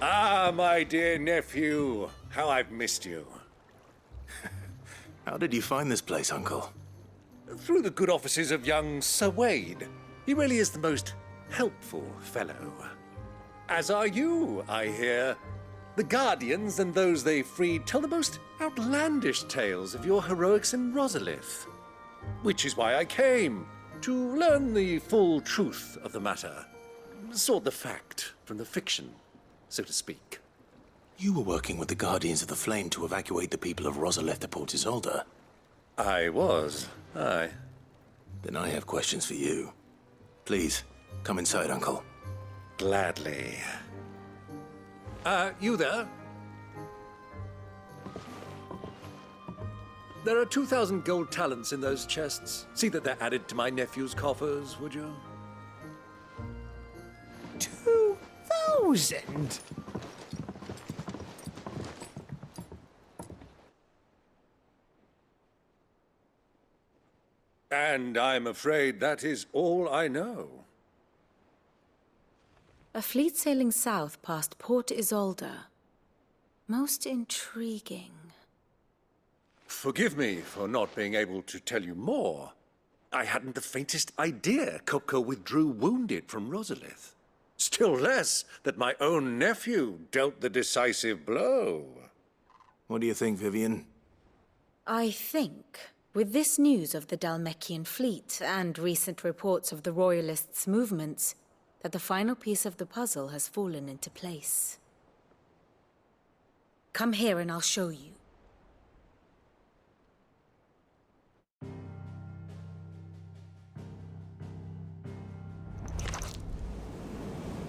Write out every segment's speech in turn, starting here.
Ah, my dear nephew. How I've missed you. How did you find this place, Uncle? Through the good offices of young Sir Wade. He really is the most helpful fellow. As are you, I hear. The Guardians and those they freed tell the most outlandish tales of your heroics in Rosalith. Which is why I came, to learn the full truth of the matter. Sort the fact from the fiction, so to speak. You were working with the Guardians of the Flame to evacuate the people of Rosalith to Port Isolde. I was, aye. Then I have questions for you. Please, come inside, Uncle. Gladly. You there? There are 2,000 gold talents in those chests. See that they're added to my nephew's coffers, would you? 2,000? And I'm afraid that is all I know. A fleet sailing south past Port Isolde. Most intriguing. Forgive me for not being able to tell you more. I hadn't the faintest idea Kupka withdrew wounded from Rosalith. Still less that my own nephew dealt the decisive blow. What do you think, Vivian? I think, with this news of the Dalmekian fleet and recent reports of the Royalists' movements, that the final piece of the puzzle has fallen into place. Come here and I'll show you.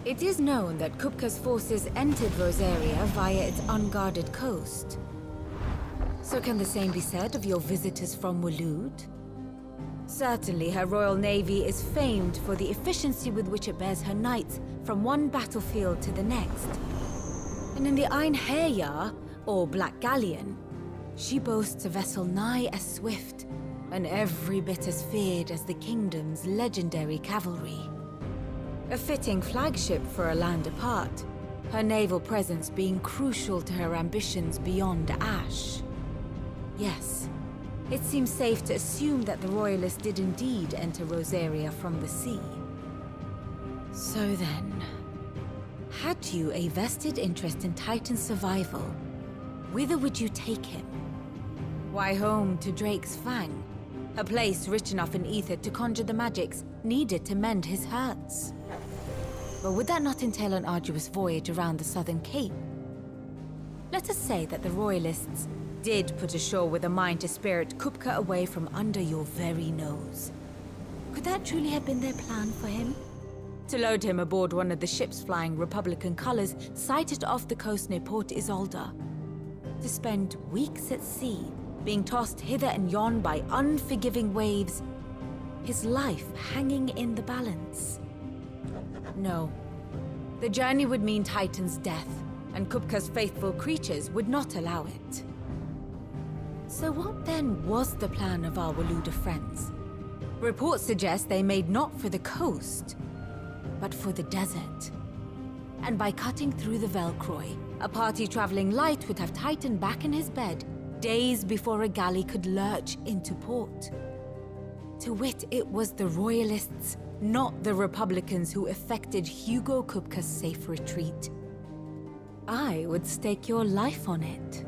It is known that Kupka's forces entered Rosaria via its unguarded coast. So can the same be said of your visitors from Waloed? Certainly, her Royal Navy is famed for the efficiency with which it bears her knights from one battlefield to the next. And in the Einherjar, or Black Galleon, she boasts a vessel nigh as swift and every bit as feared as the kingdom's legendary cavalry. A fitting flagship for a land apart, her naval presence being crucial to her ambitions beyond Ash. Yes. It seems safe to assume that the Royalists did indeed enter Rosaria from the sea. So then, had you a vested interest in Titan's survival, whither would you take him? Why, home to Drake's Fang, a place rich enough in ether to conjure the magics needed to mend his hurts. But would that not entail an arduous voyage around the southern cape? Let us say that the Royalists did put ashore with a mind to spirit Kupka away from under your very nose. Could that truly have been their plan for him? To load him aboard one of the ships flying Republican colors sighted off the coast near Port Isolde. To spend weeks at sea, being tossed hither and yon by unforgiving waves, his life hanging in the balance. No. The journey would mean Titan's death, and Kupka's faithful creatures would not allow it. So what then was the plan of our Waluda friends? Reports suggest they made not for the coast, but for the desert. And by cutting through the Velcroy, a party traveling light would have Titan back in his bed days before a galley could lurch into port. To wit, it was the Royalists, not the Republicans, who effected Hugo Kupka's safe retreat. I would stake your life on it.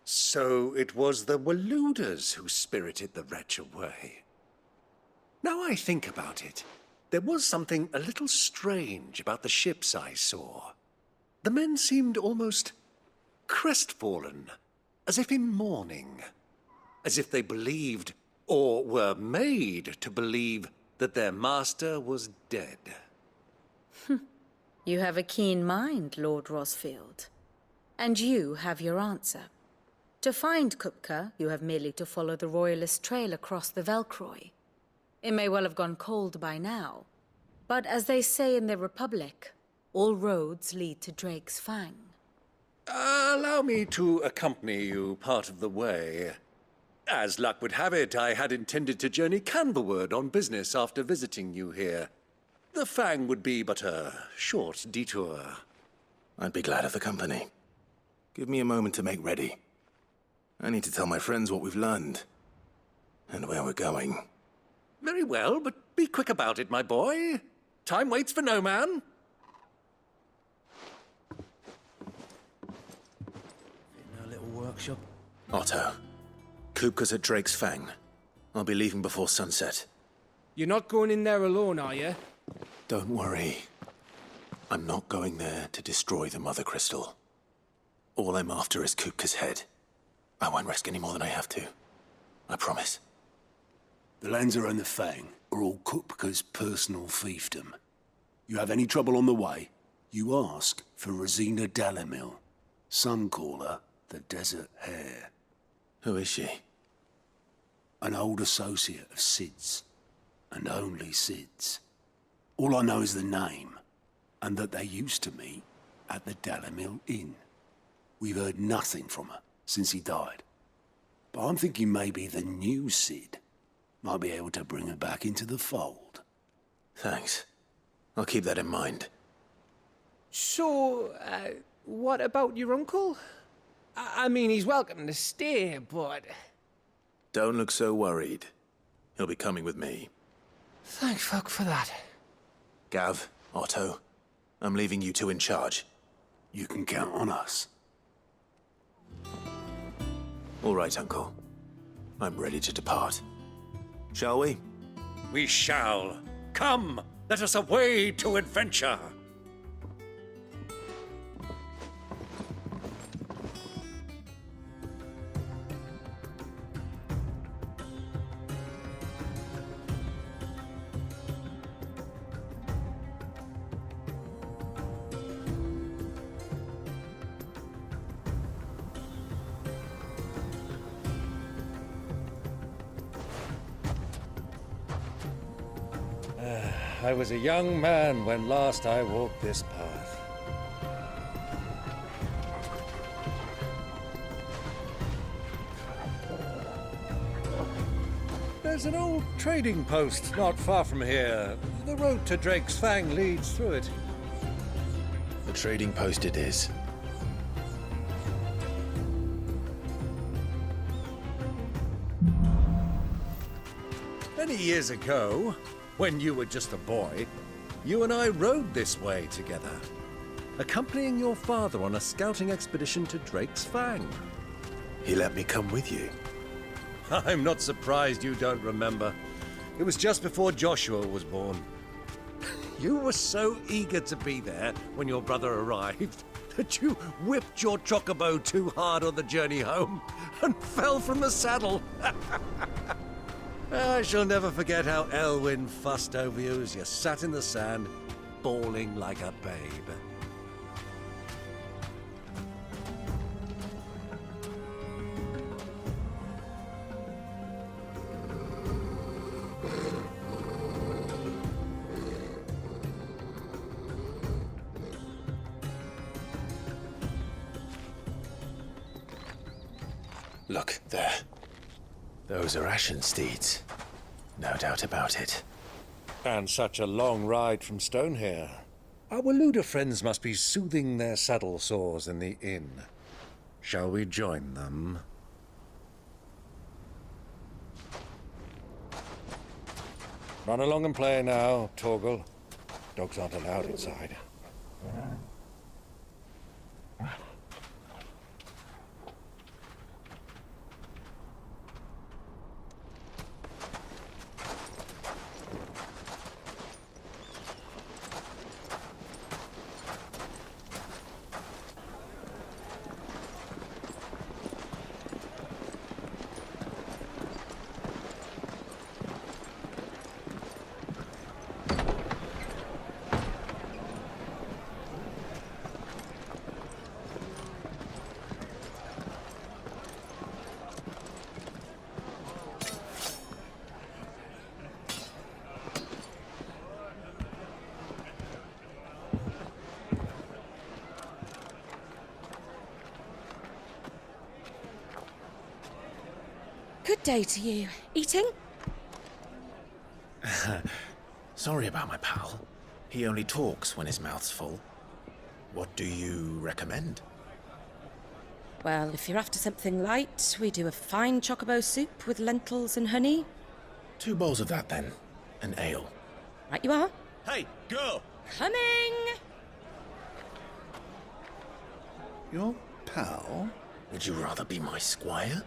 So it was the Waludas who spirited the wretch away. Now I think about it, there was something a little strange about the ships I saw. The men seemed almost crestfallen, as if in mourning, as if they believed, or were made to believe, that their master was dead. You have a keen mind, Lord Rosfield. And you have your answer. To find Kupka, you have merely to follow the Royalist trail across the Velcroy. It may well have gone cold by now, but as they say in the Republic, all roads lead to Drake's Fang. Allow me to accompany you part of the way. As luck would have it, I had intended to journey Canverward on business after visiting you here. The Fang would be but a short detour. I'd be glad of the company. Give me a moment to make ready. I need to tell my friends what we've learned. And where we're going. Very well, but be quick about it, my boy. Time waits for no man. In our little workshop. Otto, Kupka's at Drake's Fang. I'll be leaving before sunset. You're not going in there alone, are you? Don't worry. I'm not going there to destroy the Mother Crystal. All I'm after is Kupka's head. I won't risk any more than I have to. I promise. The Lancer and the Fang are all Kupka's personal fiefdom. You have any trouble on the way, you ask for Rosina Dalamil. Some call her the Desert Hare. Who is she? An old associate of Sid's, and only Sid's. All I know is the name, and that they used to meet at the Dalamil Inn. We've heard nothing from her since he died. But I'm thinking maybe the new Sid might be able to bring her back into the fold. Thanks. I'll keep that in mind. So, what about your uncle? I mean, he's welcome to stay, but... Don't look so worried. He'll be coming with me. Thank fuck for that. Gav, Otto, I'm leaving you two in charge. You can count on us. All right, Uncle. I'm ready to depart. Shall we? We shall. Come, let us away to adventure. I was a young man when last I walked this path. There's an old trading post not far from here. The road to Drake's Fang leads through it. The trading post it is. Many years ago, when you were just a boy, you and I rode this way together, accompanying your father on a scouting expedition to Drake's Fang. He let me come with you. I'm not surprised you don't remember. It was just before Joshua was born. You were so eager to be there when your brother arrived that you whipped your chocobo too hard on the journey home and fell from the saddle. I shall never forget how Elwyn fussed over you as you sat in the sand, bawling like a babe. Look, there. Those are Ashen steeds. No doubt about it. And such a long ride from Stonehair. Our Luda friends must be soothing their saddle sores in the inn. Shall we join them? Run along and play now, Torgal. Dogs aren't allowed inside. day to you. Eating? Sorry about my pal. He only talks when his mouth's full. What do you recommend? Well, if you're after something light, we do a fine chocobo soup with lentils and honey. 2 bowls of that, then. An ale. Right you are. Hey, girl! Coming! Your pal? Would you rather be my squire?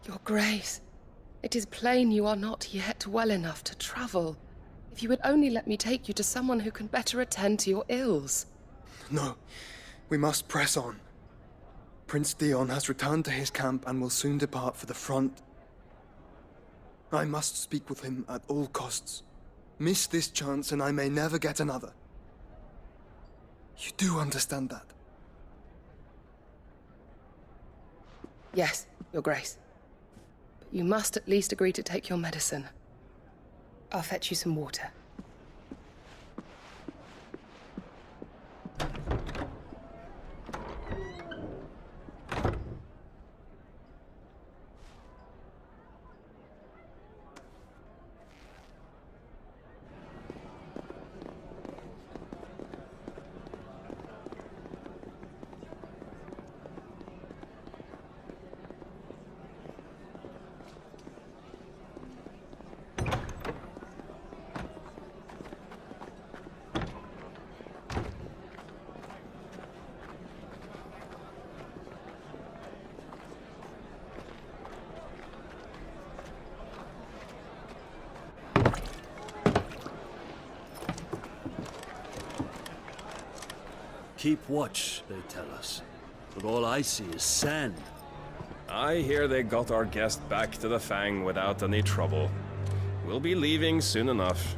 Your Grace, it is plain you are not yet well enough to travel. If you would only let me take you to someone who can better attend to your ills. No, we must press on. Prince Dion has returned to his camp and will soon depart for the front. I must speak with him at all costs. Miss this chance and I may never get another. You do understand that? Yes, Your Grace. But you must at least agree to take your medicine. I'll fetch you some water. Keep watch, they tell us. But all I see is sand. I hear they got our guest back to the Fang without any trouble. We'll be leaving soon enough.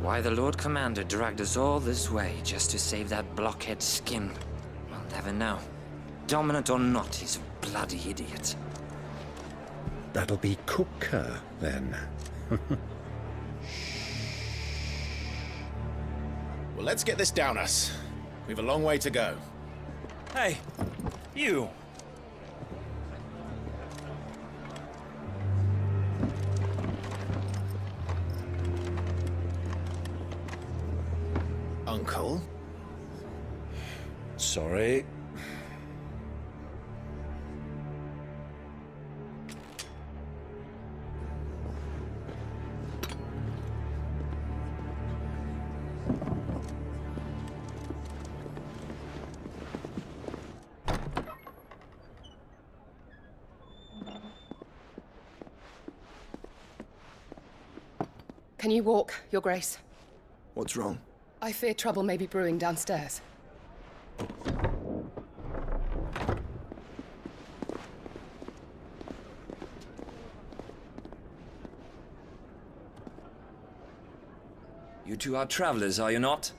Why the Lord Commander dragged us all this way just to save that blockhead skin, we'll never know. Dominant or not, he's a bloody idiot. That'll be Cooker, then. Well, let's get this down us. We've a long way to go. Hey, you! Uncle? Sorry. Can you walk, Your Grace? What's wrong? I fear trouble may be brewing downstairs. You two are travelers, are you not?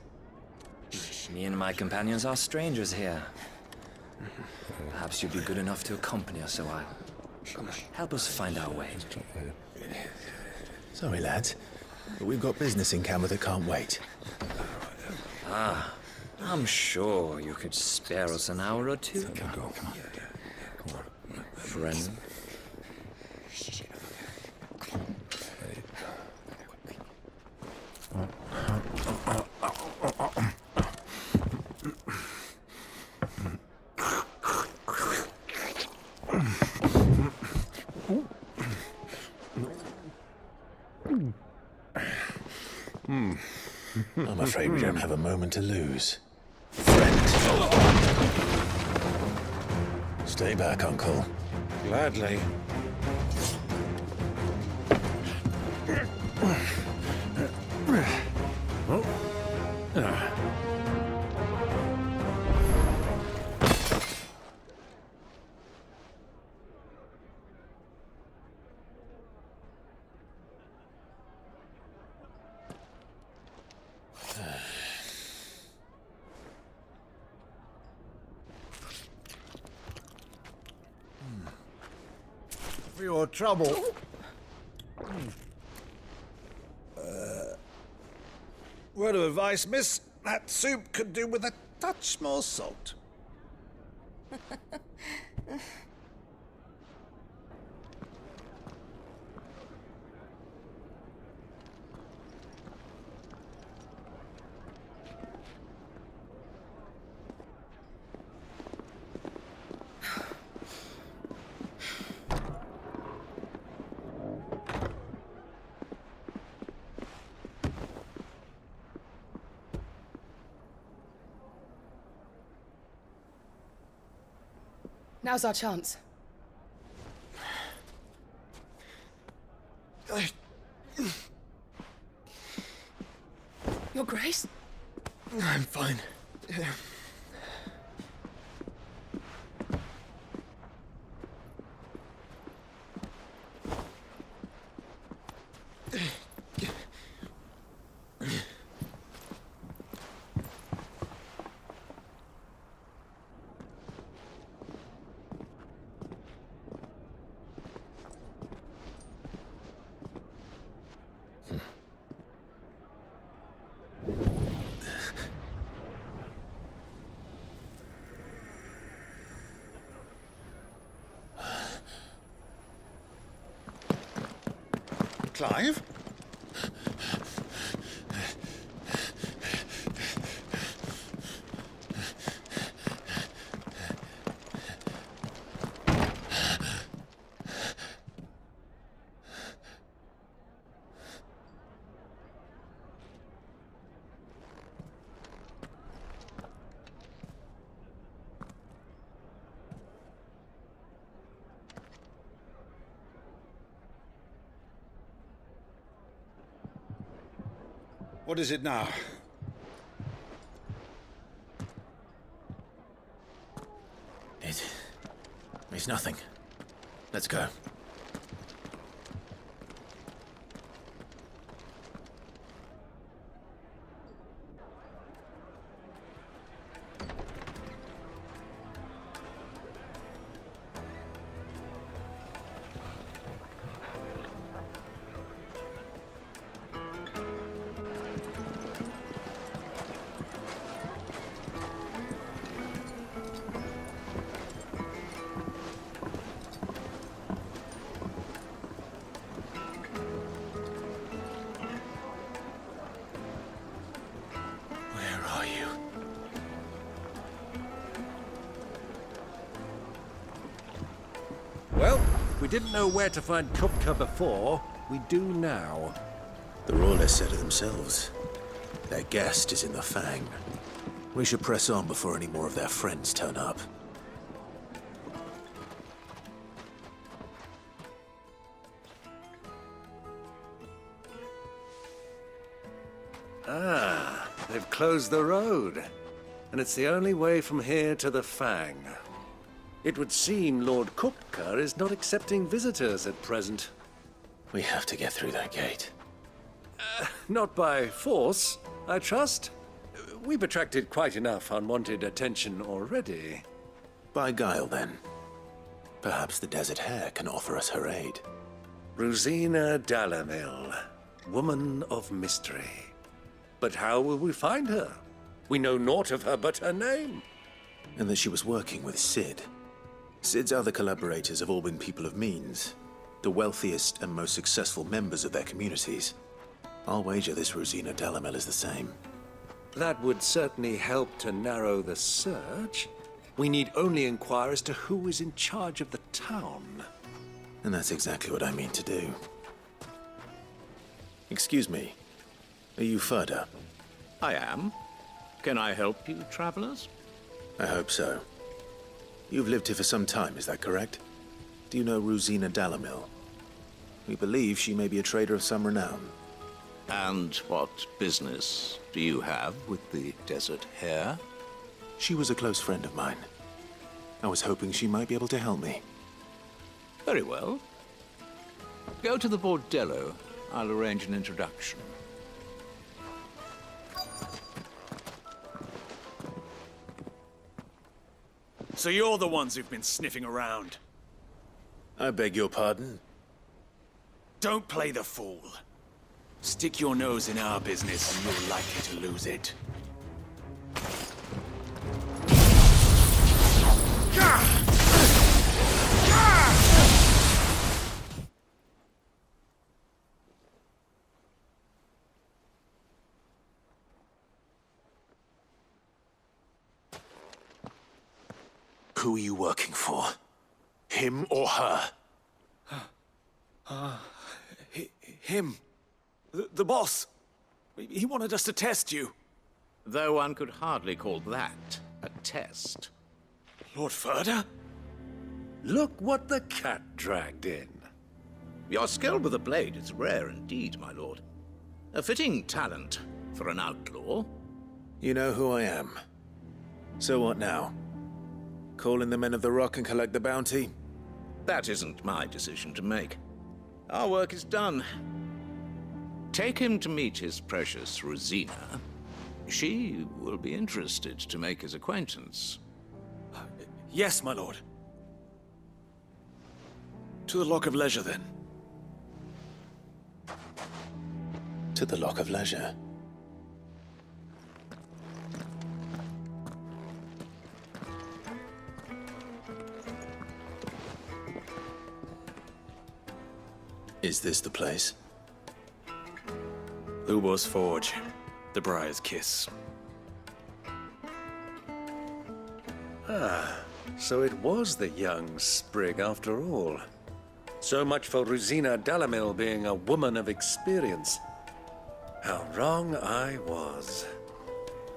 Me and my companions are strangers here. Perhaps you'd be good enough to accompany us a while. Help us find our way. Sorry, lads, but we've got business in camera that can't wait. Ah, I'm sure you could spare us an hour or two. Friend. I'm afraid we don't have a moment to lose. Friend. Stay back, Uncle. Gladly. For your trouble. Word of advice, miss. That soup could do with a touch more salt. Now's our chance. Your Grace? I'm fine. Clive? What is it now? It's nothing. Let's go. Well, we didn't know where to find Kupka before. We do now. The Royalists said it themselves. Their guest is in the Fang. We should press on before any more of their friends turn up. Ah, they've closed the road. And it's the only way from here to the Fang. It would seem Lord Kupka is not accepting visitors at present. We have to get through that gate. Not by force, I trust. We've attracted quite enough unwanted attention already. By guile, then. Perhaps the Desert Hare can offer us her aid. Rosina Dalamil, woman of mystery. But how will we find her? We know naught of her but her name. And that she was working with Sid. Sid's other collaborators have all been people of means, the wealthiest and most successful members of their communities. I'll wager this Rosina Dalamel is the same. That would certainly help to narrow the search. We need only inquire as to who is in charge of the town. And that's exactly what I mean to do. Excuse me. Are you Furda? I am. Can I help you, travelers? I hope so. You've lived here for some time, is that correct? Do you know Rosina Dalamil? We believe she may be a trader of some renown. And what business do you have with the desert hare? She was a close friend of mine. I was hoping she might be able to help me. Very well. Go to the bordello. I'll arrange an introduction. So you're the ones who've been sniffing around. I beg your pardon? Don't play the fool. Stick your nose in our business and you're likely to lose it. Who are you working for? Him or her? Him. The boss. He wanted us to test you. Though one could hardly call that a test. Lord Ferda? Look what the cat dragged in. Your skill with the blade is rare indeed, my lord. A fitting talent for an outlaw. You know who I am. So what now? Call in the Men of the Rock and collect the bounty? That isn't my decision to make. Our work is done. Take him to meet his precious Rosina. She will be interested to make his acquaintance. Yes, my lord. To the Lock of Leisure, then. To the Lock of Leisure. Is this the place? Ubor's Forge. The Briar's Kiss. So it was the young sprig after all. So much for Rosina Dalamil being a woman of experience. How wrong I was.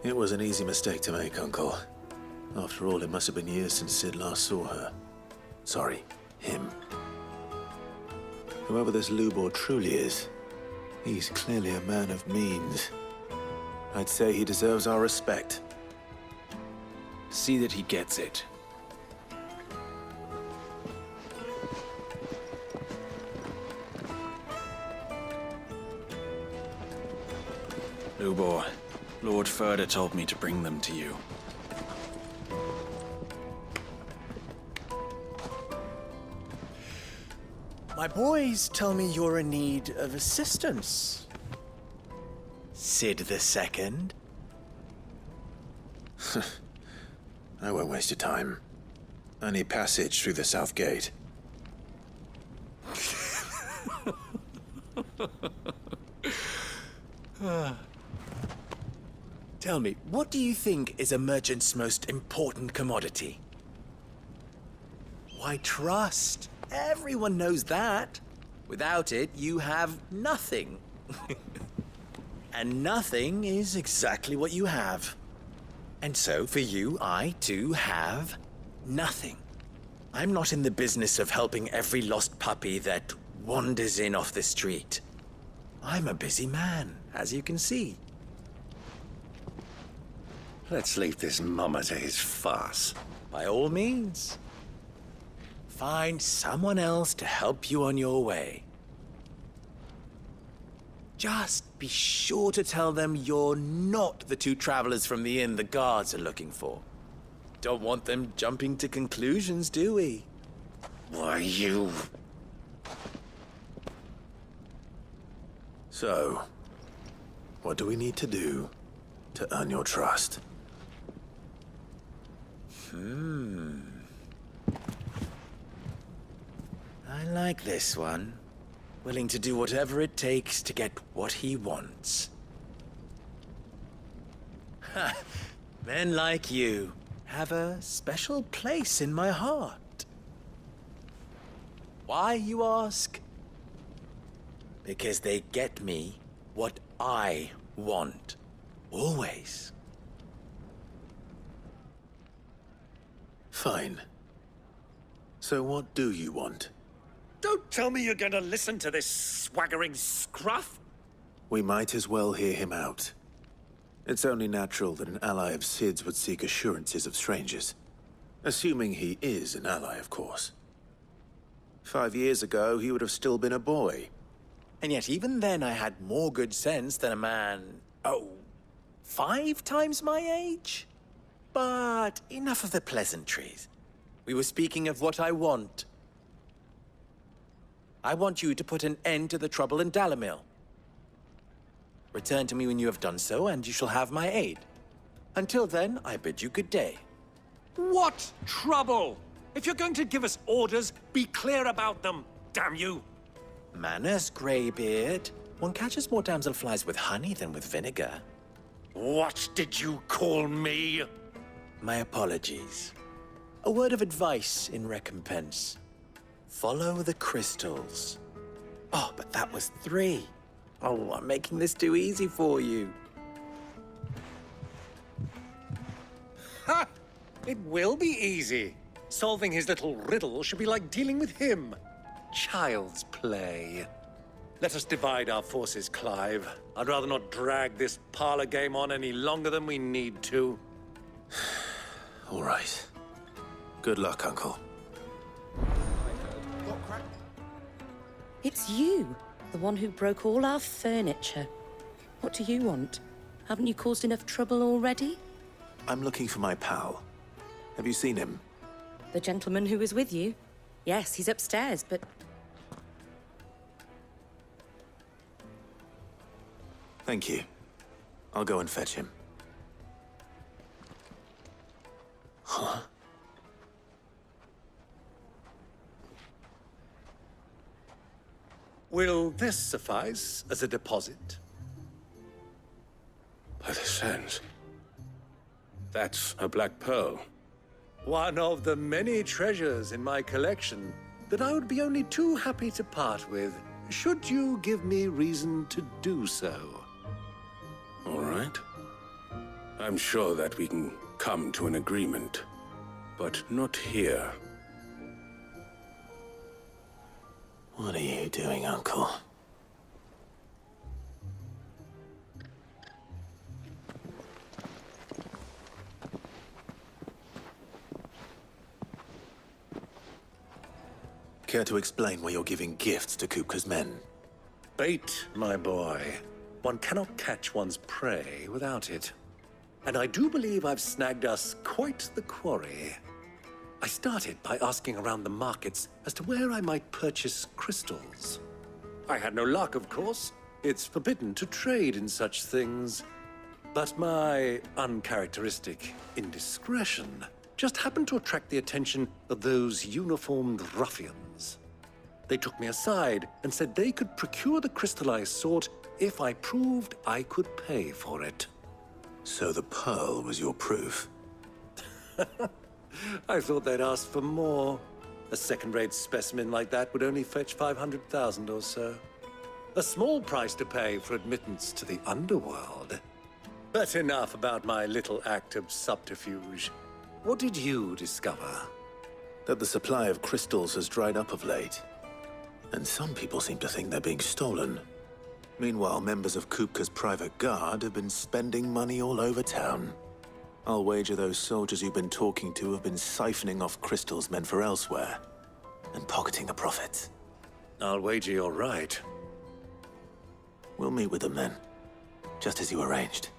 It was an easy mistake to make, Uncle. After all, it must have been years since Sid last saw her. Sorry, him. Whoever this Lubor truly is, he's clearly a man of means. I'd say he deserves our respect. See that he gets it. Lubor, Lord Ferda told me to bring them to you. My boys tell me you're in need of assistance. Sid the Second. I won't waste your time. I need passage through the south gate. Tell me, what do you think is a merchant's most important commodity? Why, trust. Everyone knows that. Without it, you have nothing. And nothing is exactly what you have. And so, for you, I, too, have nothing. I'm not in the business of helping every lost puppy that wanders in off the street. I'm a busy man, as you can see. Let's leave this mama to his farce. By all means. Find someone else to help you on your way. Just be sure to tell them you're not the two travelers from the inn the guards are looking for. Don't want them jumping to conclusions, do we? Why, you... So, what do we need to do to earn your trust? I like this one. Willing to do whatever it takes to get what he wants. Ha! Men like you have a special place in my heart. Why, you ask? Because they get me what I want. Always. Fine. So what do you want? Don't tell me you're going to listen to this swaggering scruff! We might as well hear him out. It's only natural that an ally of Sid's would seek assurances of strangers. Assuming he is an ally, of course. 5 years ago, he would have still been a boy. And yet even then I had more good sense than a man... 5 times my age? But enough of the pleasantries. We were speaking of what I want. I want you to put an end to the trouble in Dalamil. Return to me when you have done so, and you shall have my aid. Until then, I bid you good day. What trouble? If you're going to give us orders, be clear about them, damn you! Manners, Greybeard. One catches more damselflies with honey than with vinegar. What did you call me? My apologies. A word of advice in recompense. Follow the crystals. Oh, but that was 3. Oh, I'm making this too easy for you. Ha! It will be easy. Solving his little riddle should be like dealing with him. Child's play. Let us divide our forces, Clive. I'd rather not drag this parlor game on any longer than we need to. All right. Good luck, Uncle. It's you, the one who broke all our furniture. What do you want? Haven't you caused enough trouble already? I'm looking for my pal. Have you seen him? The gentleman who was with you? Yes, he's upstairs, but... Thank you. I'll go and fetch him. Huh? Will this suffice as a deposit? By the sands. That's a black pearl. One of the many treasures in my collection that I would be only too happy to part with, should you give me reason to do so. All right. I'm sure that we can come to an agreement, but not here. What are you doing, Uncle? Care to explain why you're giving gifts to Kupka's men? Bait, my boy. One cannot catch one's prey without it. And I do believe I've snagged us quite the quarry. I started by asking around the markets as to where I might purchase crystals. I had no luck, of course. It's forbidden to trade in such things. But my uncharacteristic indiscretion just happened to attract the attention of those uniformed ruffians. They took me aside and said they could procure the crystal I sought if I proved I could pay for it. So the pearl was your proof? I thought they'd ask for more. A second-rate specimen like that would only fetch 500,000 or so. A small price to pay for admittance to the underworld. But enough about my little act of subterfuge. What did you discover? That the supply of crystals has dried up of late. And some people seem to think they're being stolen. Meanwhile, members of Kupka's private guard have been spending money all over town. I'll wager those soldiers you've been talking to have been siphoning off crystals meant for elsewhere, and pocketing the profits. I'll wager you're right. We'll meet with them then, just as you arranged,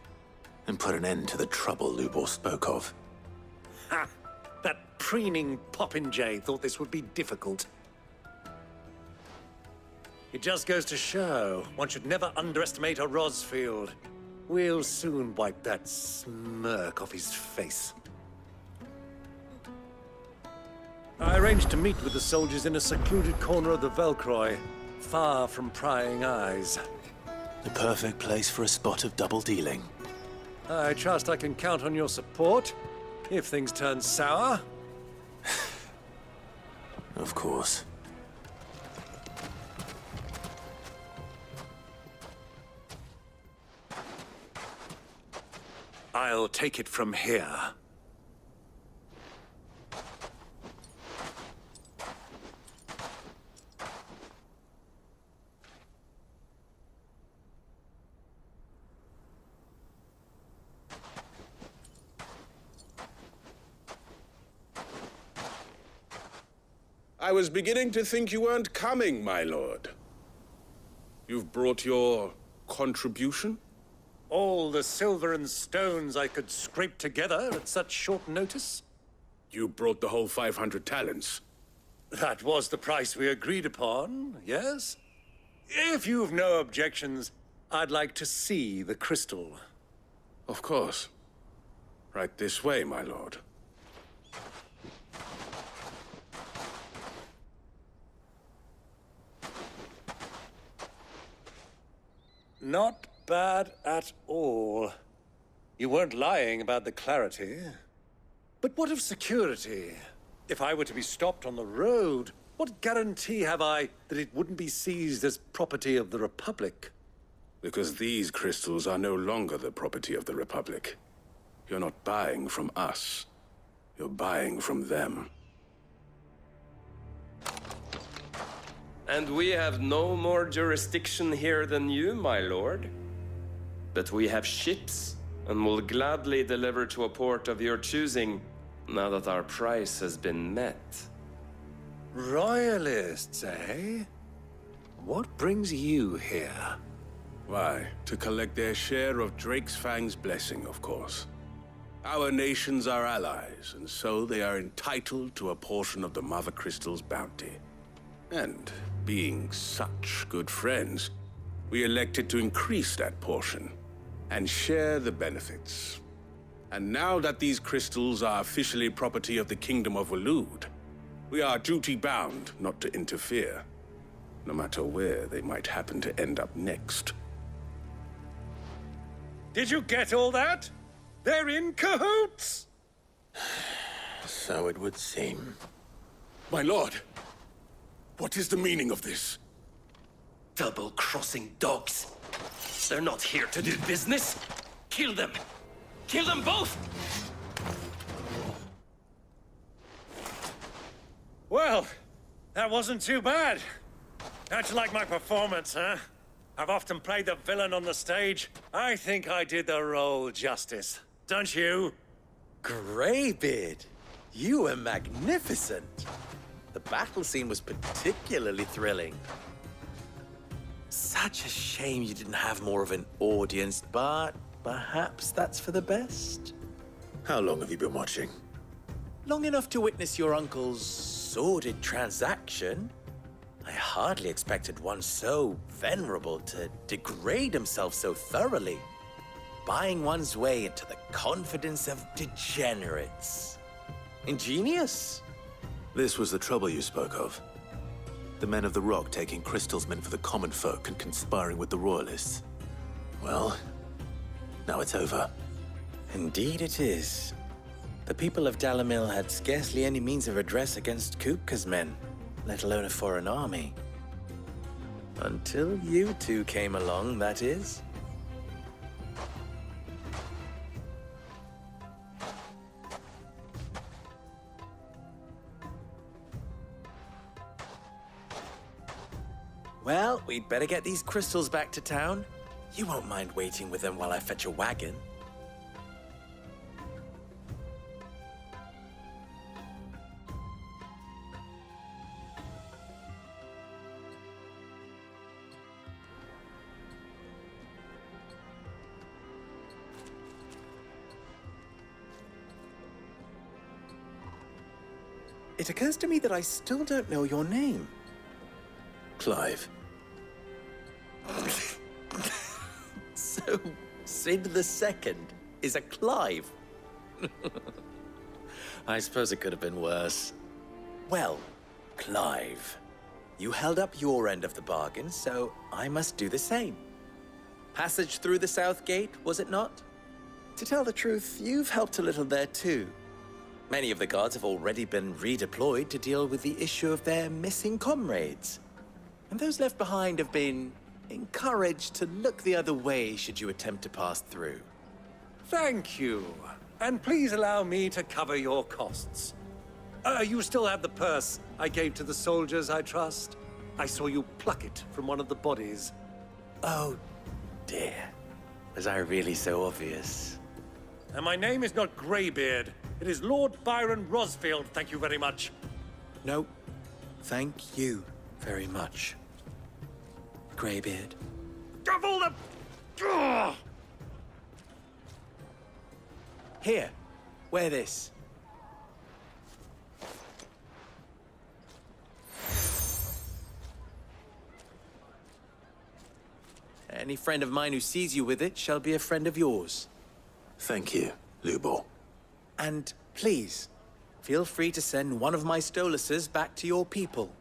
and put an end to the trouble Lubor spoke of. Ha! That preening popinjay thought this would be difficult. It just goes to show, one should never underestimate a Rosfield. We'll soon wipe that smirk off his face. I arranged to meet with the soldiers in a secluded corner of the Velcroy, far from prying eyes. The perfect place for a spot of double dealing. I trust I can count on your support, if things turn sour. Of course. I'll take it from here. I was beginning to think you weren't coming, my lord. You've brought your contribution? All the silver and stones I could scrape together at such short notice? You brought the whole 500 talents. That was the price we agreed upon, yes? If you've no objections, I'd like to see the crystal. Of course. Right this way, my lord. Not bad at all. You weren't lying about the clarity. But what of security? If I were to be stopped on the road, what guarantee have I that it wouldn't be seized as property of the Republic? Because these crystals are no longer the property of the Republic. You're not buying from us. You're buying from them. And we have no more jurisdiction here than you, my lord. But we have ships, and will gladly deliver to a port of your choosing, now that our price has been met. Royalists, eh? What brings you here? Why, to collect their share of Drake's Fang's blessing, of course. Our nations are allies, and so they are entitled to a portion of the Mother Crystal's bounty. And, being such good friends, we elected to increase that portion and share the benefits. And now that these crystals are officially property of the Kingdom of Waloed, we are duty-bound not to interfere, no matter where they might happen to end up next. Did you get all that? They're in cahoots! So it would seem. My lord, what is the meaning of this? Double-crossing dogs. They're not here to do business. Kill them! Kill them both! Well, that wasn't too bad. How'd you like my performance, huh? I've often played the villain on the stage. I think I did the role justice. Don't you? Greybeard, you were magnificent. The battle scene was particularly thrilling. Such a shame you didn't have more of an audience, but perhaps that's for the best. How long have you been watching? Long enough to witness your uncle's sordid transaction. I hardly expected one so venerable to degrade himself so thoroughly, buying one's way into the confidence of degenerates. Ingenious. This was the trouble you spoke of. The men of the Rock taking crystals meant for the common folk and conspiring with the Royalists. Well, now it's over. Indeed it is. The people of Dalamil had scarcely any means of redress against Kupka's men, let alone a foreign army. Until you two came along, that is. Well, we'd better get these crystals back to town. You won't mind waiting with them while I fetch a wagon. It occurs to me that I still don't know your name. Clive. So, Sid the Second is a Clive? I suppose it could have been worse. Well, Clive, you held up your end of the bargain, so I must do the same. Passage through the South Gate, was it not? To tell the truth, you've helped a little there too. Many of the guards have already been redeployed to deal with the issue of their missing comrades. And those left behind have been encouraged to look the other way should you attempt to pass through. Thank you. And please allow me to cover your costs. You still have the purse I gave to the soldiers, I trust? I saw you pluck it from one of the bodies. Oh, dear. Was I really so obvious? And my name is not Greybeard. It is Lord Byron Rosfield, thank you very much. No, Thank you very much, Greybeard. Double the... Ugh! Here, wear this. Any friend of mine who sees you with it shall be a friend of yours. Thank you, Lubor. And please, feel free to send one of my Stoluses back to your people.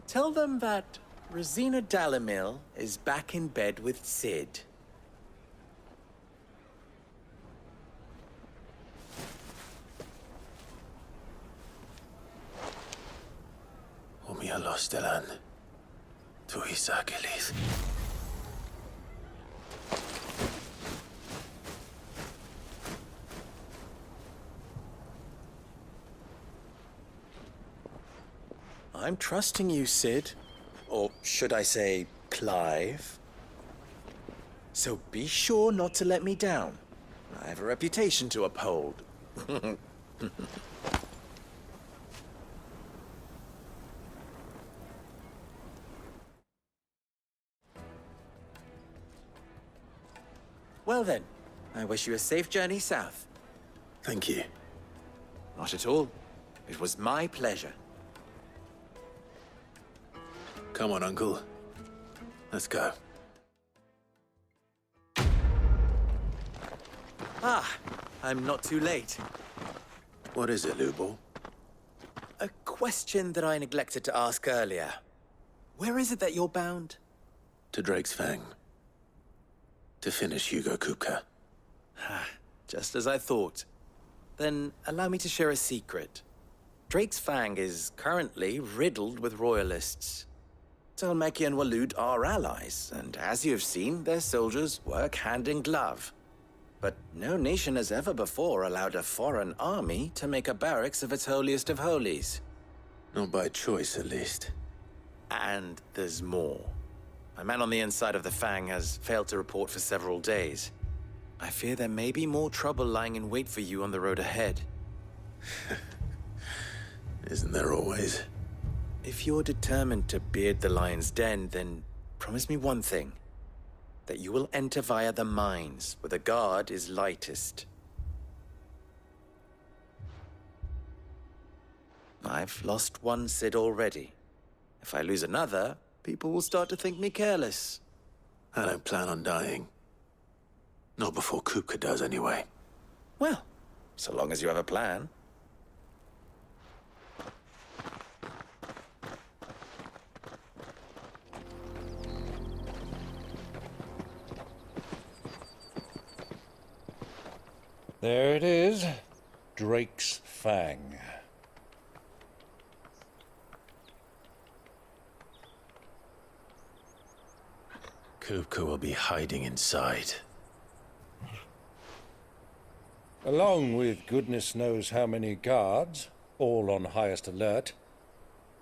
Tell them that Rosina Dalamil is back in bed with Sid. Omia Lostelan. Tuisa Gilis. I'm trusting you, Sid. Or should I say, Clive? So be sure not to let me down. I have a reputation to uphold. Well then, I wish you a safe journey south. Thank you. Not at all. It was my pleasure. Come on, Uncle. Let's go. Ah, I'm not too late. What is it, Lubor? A question that I neglected to ask earlier. Where is it that you're bound? To Drake's Fang. To finish Hugo Kupka. Just as I thought. Then allow me to share a secret. Drake's Fang is currently riddled with royalists. Talmeki and Walud are allies, and as you have seen, their soldiers work hand in glove. But no nation has ever before allowed a foreign army to make a barracks of its holiest of holies. Not by choice, at least. And there's more. A man on the inside of the Fang has failed to report for several days. I fear there may be more trouble lying in wait for you on the road ahead. Isn't there always? If you're determined to beard the lion's den, then promise me one thing. That you will enter via the mines, where the guard is lightest. I've lost one Sid already. If I lose another, people will start to think me careless. I don't plan on dying. Not before Kupka does, anyway. Well, so long as you have a plan. There it is. Drake's Fang. Kupka will be hiding inside. Along with goodness knows how many guards, all on highest alert.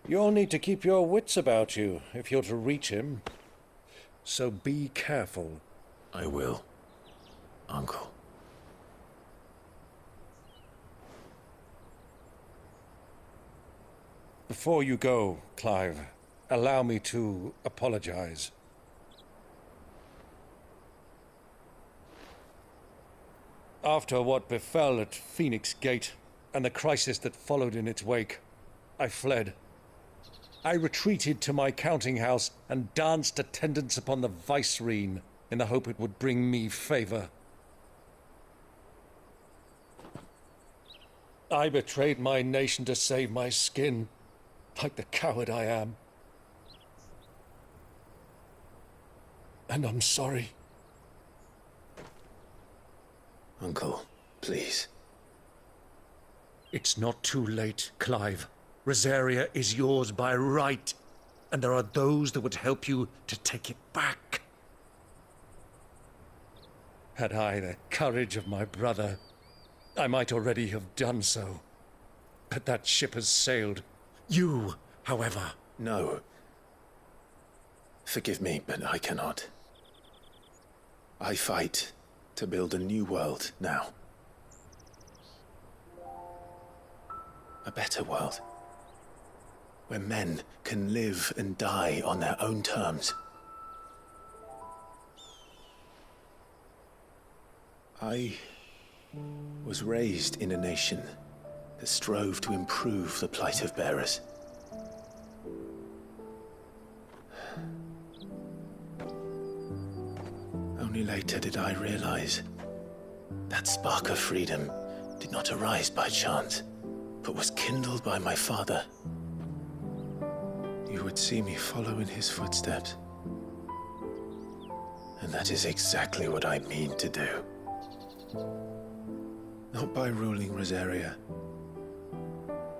You'll need to keep your wits about you if you're to reach him. So be careful. I will, Uncle. Before you go, Clive, allow me to apologize. After what befell at Phoenix Gate and the crisis that followed in its wake, I fled. I retreated to my counting house and danced attendance upon the vicereine in the hope it would bring me favor. I betrayed my nation to save my skin, like the coward I am. And I'm sorry. Uncle, please. It's not too late, Clive. Rosaria is yours by right, and there are those that would help you to take it back. Had I the courage of my brother, I might already have done so. But that ship has sailed. You, however... No. Forgive me, but I cannot. I fight to build a new world now. A better world. where men can live and die on their own terms. I was raised in a nation that strove to improve the plight of bearers. Only later did I realize that spark of freedom did not arise by chance, but was kindled by my father. You would see me follow in his footsteps. And that is exactly what I mean to do. Not by ruling Rosaria,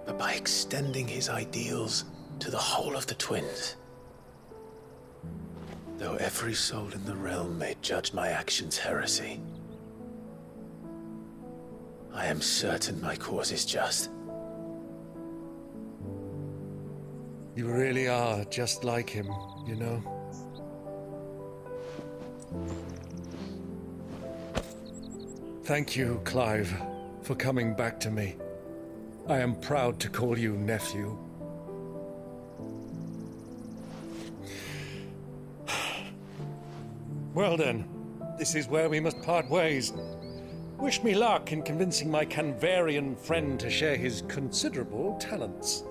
but by extending his ideals to the whole of the twins. Though every soul in the realm may judge my actions heresy, I am certain my cause is just. You really are just like him, you know? Thank you, Clive, for coming back to me. I am proud to call you nephew. Well then, this is where we must part ways. Wish me luck in convincing my Canvarian friend to share his considerable talents.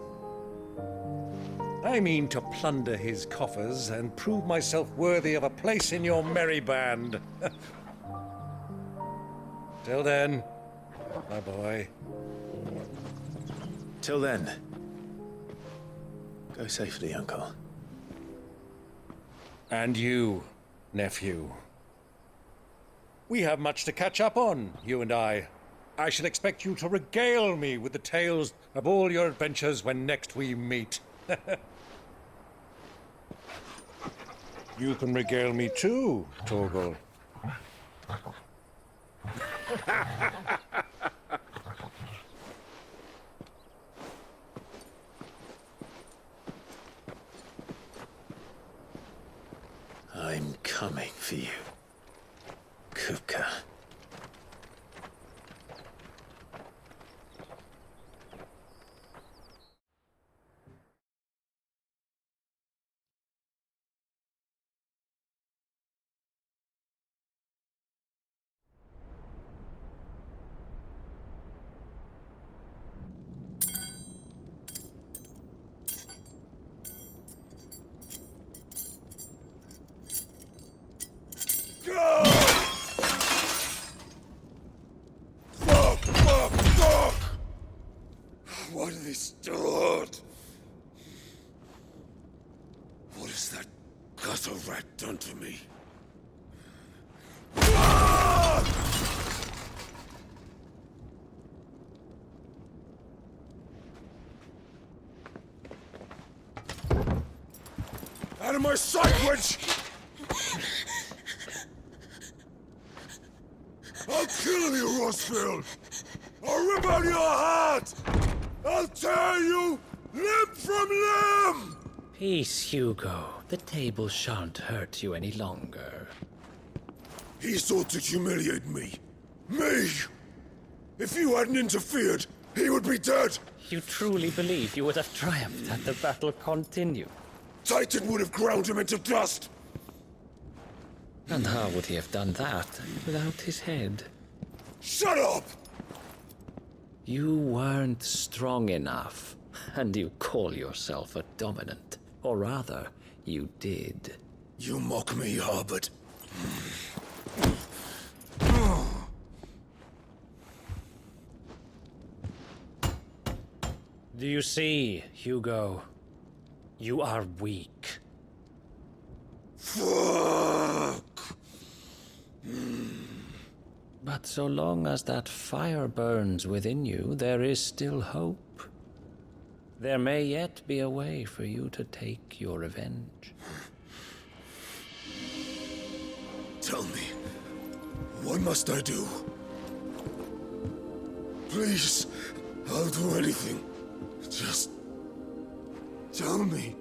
I mean to plunder his coffers and prove myself worthy of a place in your merry band. Till then, my boy. Till then, go safely, Uncle. And you, nephew. We have much to catch up on, you and I. I shall expect you to regale me with the tales of all your adventures when next we meet. You can regale me too, Torgal. I'm coming for you, Kupka. Fuck! What have they stored? What has that gutter rat done to me? Out of my sight, witch! I'll kill you, Rossfield! I'll rip out your heart! I'll tear you limb from limb! Peace, Hugo. The table shan't hurt you any longer. He sought to humiliate me. Me! If you hadn't interfered, he would be dead! You truly believe you would have triumphed had the battle continued? Titan would have ground him into dust! And how would he have done that without his head? Shut up! You weren't strong enough, and you call yourself a dominant. Or rather, you did. You mock me, Harbert. Do you see, Hugo? You are weak. Fuck! But so long as that fire burns within you, there is still hope. There may yet be a way for you to take your revenge. Tell me, what must I do? Please, I'll do anything. Just tell me.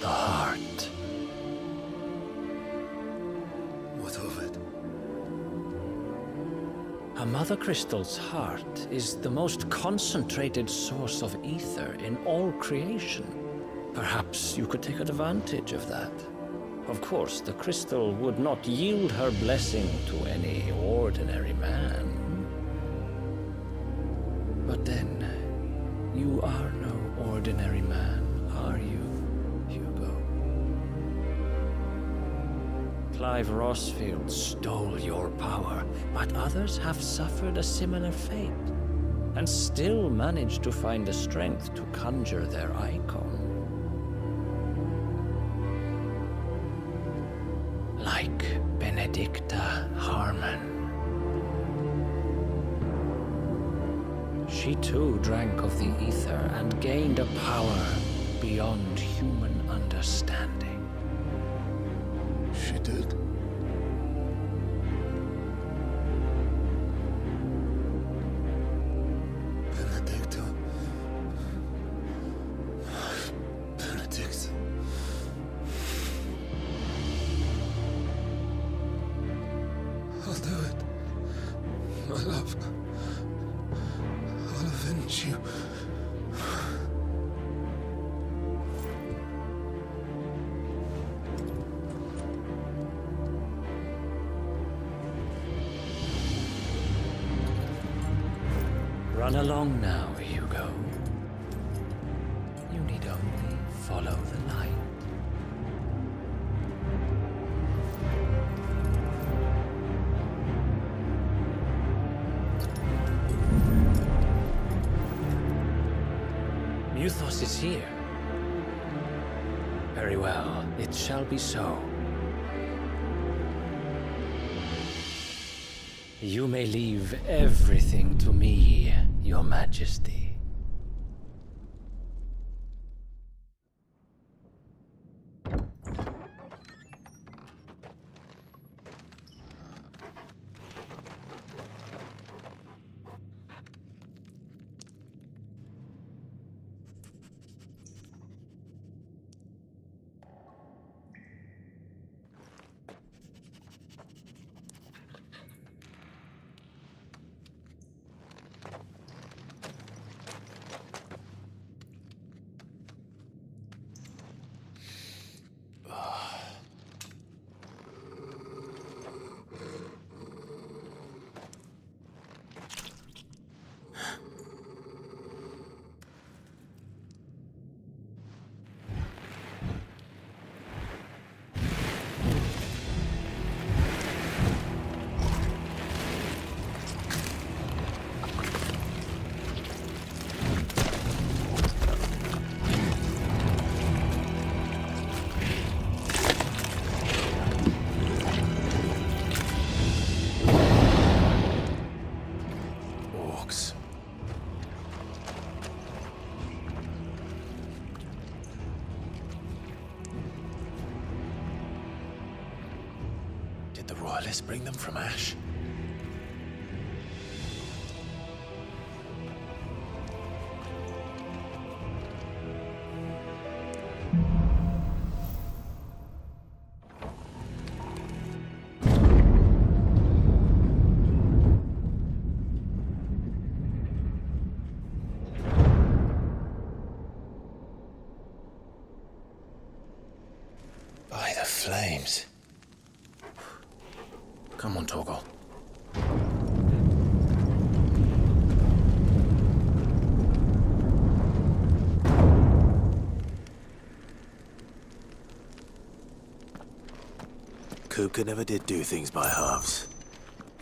The heart. What of it? A mother crystal's heart is the most concentrated source of ether in all creation. Perhaps you could take advantage of that. Of course, the crystal would not yield her blessing to any ordinary man. But then, you are no ordinary man, are you, Hugo? Clive Rossfield stole your power, but others have suffered a similar fate, and still managed to find the strength to conjure their icon. Like Benedicta Harmon. She too drank of the ether and gained a power beyond human understanding. She did? Benedicta. Benedict. I'll do it. My love. I'll avenge you. Run along now, Hugo. You need only follow the light. Muthos is here. Very well, it shall be so. You may leave everything to me, Your Majesty. Did the royalists bring them from Ash? By the flames. Come on, Torgal. Kupka never did do things by halves.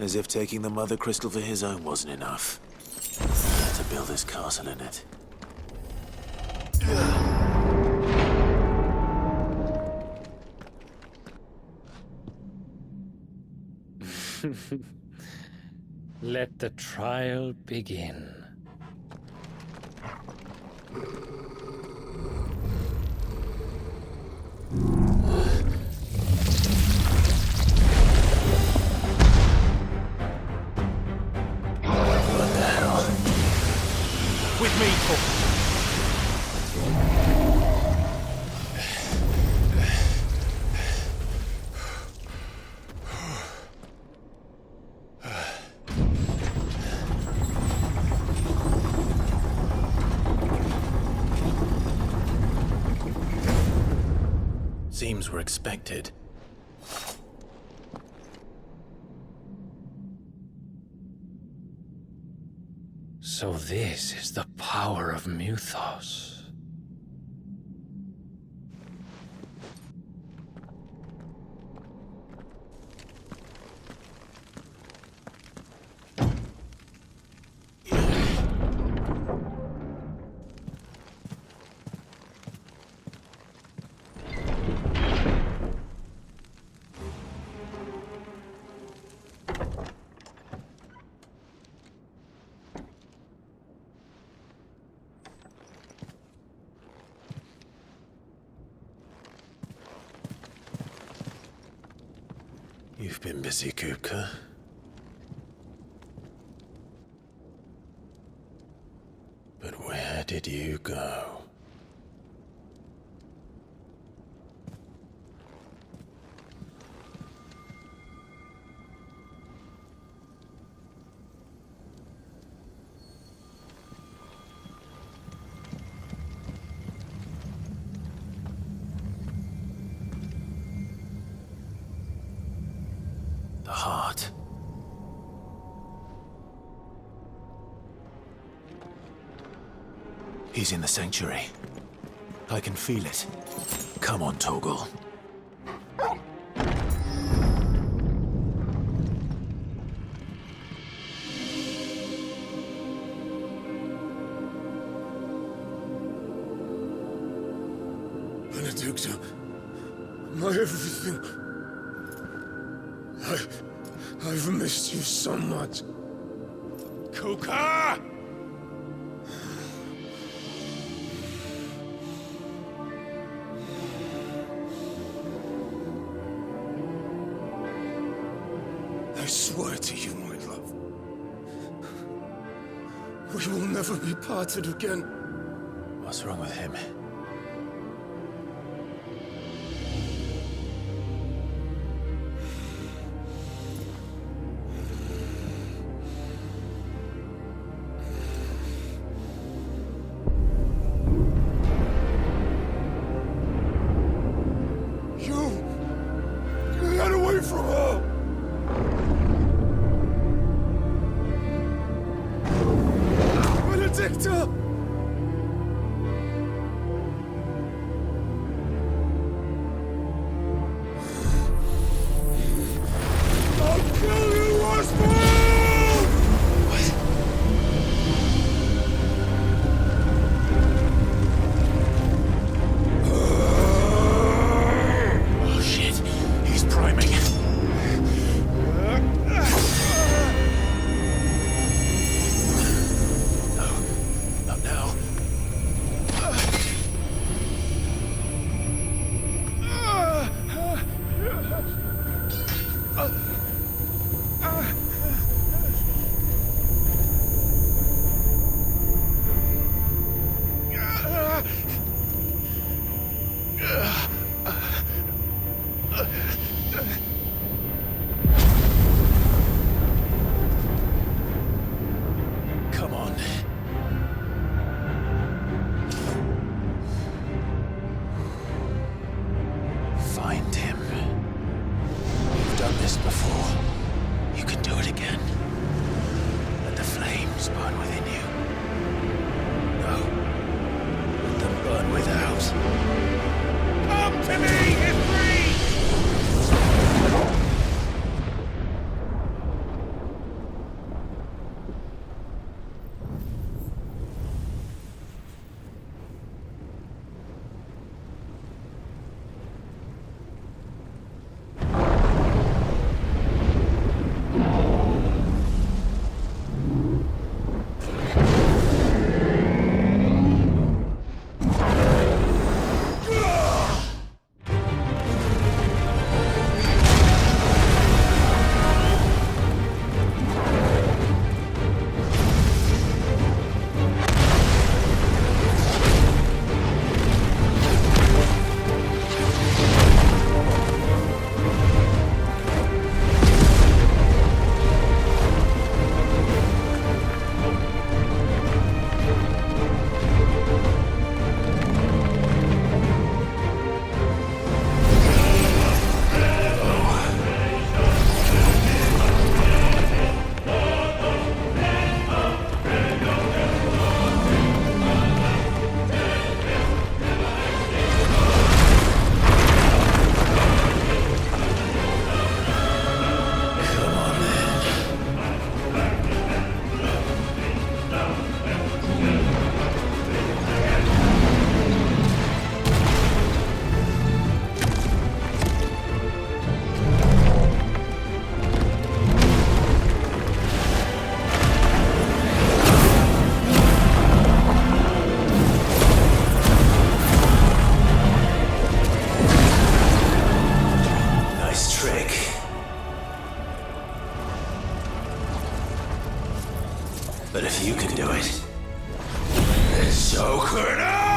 As if taking the Mother Crystal for his own wasn't enough. He had to build his castle in it. Let the trial begin. What the hell? With me, Torgal. flames were expected. So this is the power of Mythos. You've been busy, Kupka. But where did you go? The heart. He's in the sanctuary. I can feel it. Come on, Torgal. Benedicta, my everything. I've missed you so much. Kuka! I swear to you, my love, we will never be parted again. What's wrong with him? Get away from her! Benedicta! I'll kill you, Oswald! Oh shit, he's priming. Not now. Come on. Find him. You've done this before. You can do it again. Let the flames burn within you. No. Let them burn without. Come to me, Ifrit! If you can do it, then so could I!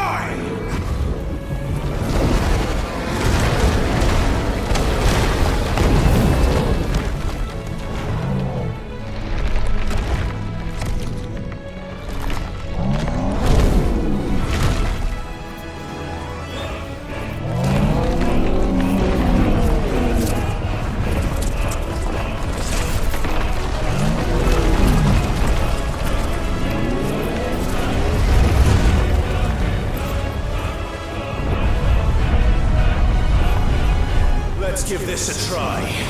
let's give this a try.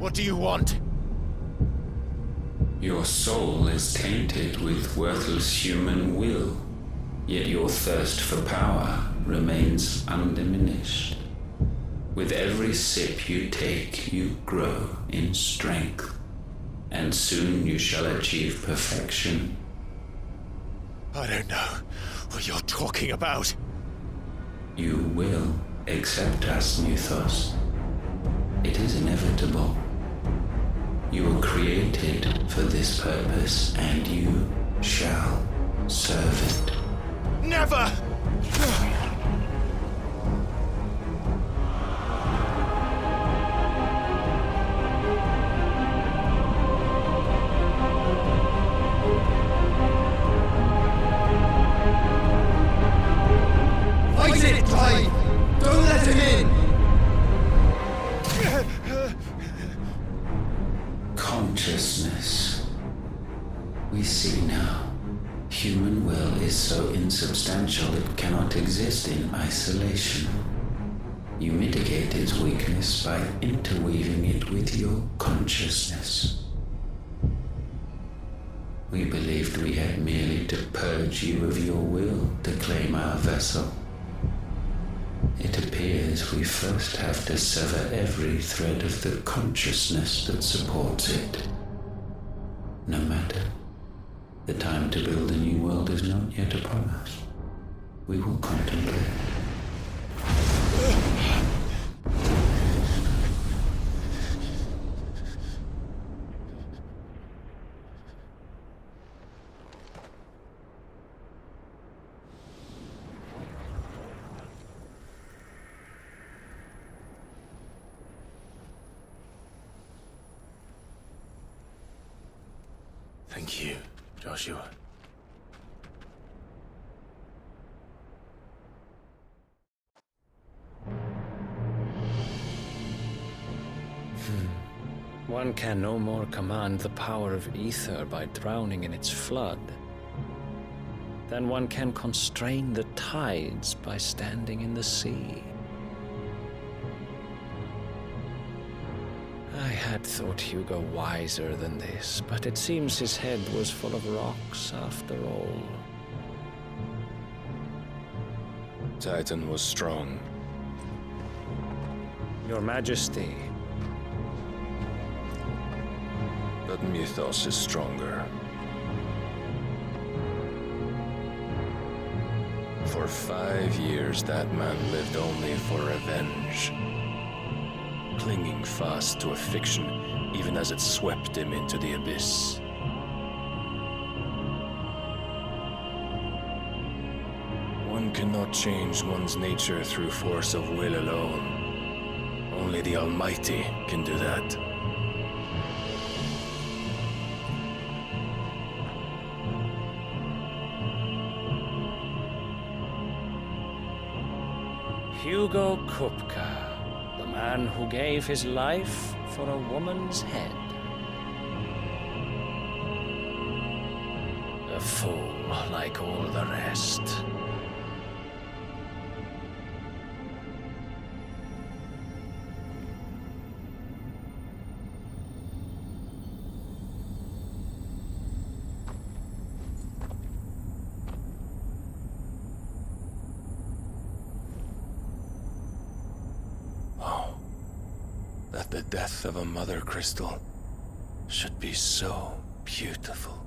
What do you want? Your soul is tainted with worthless human will, yet your thirst for power remains undiminished. With every sip you take, you grow in strength, and soon you shall achieve perfection. I don't know what you're talking about. You will accept us, Mythos. It is inevitable. You were created for this purpose, and you shall serve it. Never! Fight it, Clive! Don't let him in! Consciousness. We see now. Human will is so insubstantial it cannot exist in isolation. You mitigate its weakness by interweaving it with your consciousness. We believed we had merely to purge you of your will to claim our vessel. It appears we first have to sever every thread of the consciousness that supports it. No matter. The time to build a new world is not yet upon us. We will contemplate. Thank you, Joshua. One can no more command the power of ether by drowning in its flood than one can constrain the tides by standing in the sea. I had thought Hugo wiser than this, but it seems his head was full of rocks after all. Titan was strong. Your Majesty. But Mythos is stronger. For 5 years, that man lived only for revenge. Clinging fast to a fiction, even as it swept him into the abyss. One cannot change one's nature through force of will alone. Only the Almighty can do that. Hugo Kupka, the man who gave his life for a woman's head. A fool like all the rest. That the death of a mother crystal should be so beautiful.